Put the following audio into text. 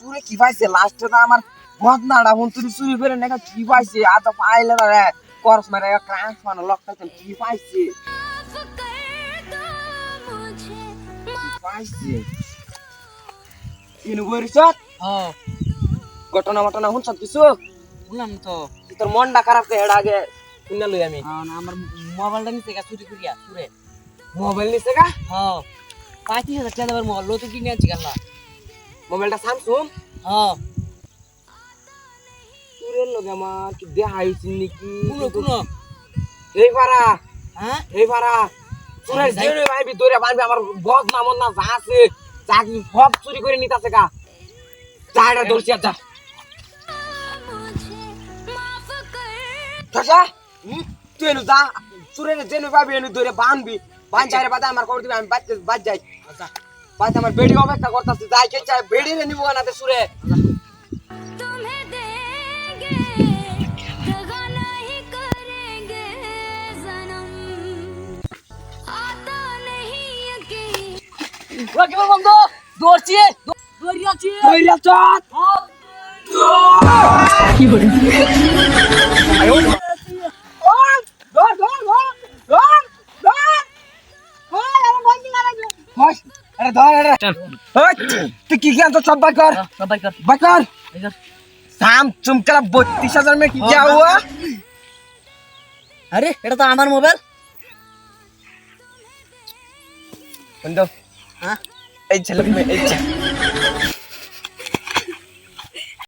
সুরে কি পাইছে লাস্টে তো আমার বদনাটা হুন তুই চুরি করে নাকি কি পাইছে আর তো পাইলে না রে করস মারে ক্রাশ মানে লক্ষ্য কি পাইছে পাইছে ইনু বরিশত হ্যাঁ ঘটনা ঘটনা হুন সব কিছু শুনলাম তো তোর মনটা খারাপ কে এর আগে শুনে লই আমি আমার মোবাইলটা নিতে গা চুরি করিয়া চুরে মোবাইল নিছে গা হ্যাঁ 35,000 টাকা দেবার মোবাইল লো তো কিনে আনছি গাল্লা মোবাইলটা স্যামসুং হ্যাঁ চুরের লগে আমার কি দেখাইছি নাকি কোন এই পারা হ্যাঁ এই পারা চুরের জেনে ভাই ভিতরে বানবে আমার বদনা মন্না যা আছে চাকরি সব চুরি করে নিতাছে গা চাইটা দৌড়ছি আর যা চাচা তুই এনু যা চুরের জেনে পাবি এনু ধরে বানবি বান চাইরে বাদে আমার খবর দিবি আমি বাদ যাই আচ্ছা বাদ আমার বেডি অপেক্ষা করতেছি যাই কে চাই বেডি রে নিবো না তে সুরে ওকে বন্ধ দৌড়ছি দৌড়িয়াছি কইরা চট কি করে আয়ো ধর ধর ধর ধর ধর হয় আমার বন্ধ লাগবে হয় আরে ধর আরে হয় তুই কি জ্ঞান তো সব বাই কর সবাই কর বাই কর কর साम चुमकला 32,000 में क्या हुआ আরে এটা তো আমার মোবাইল बंदो হ্যাঁ এই ছেলে में এই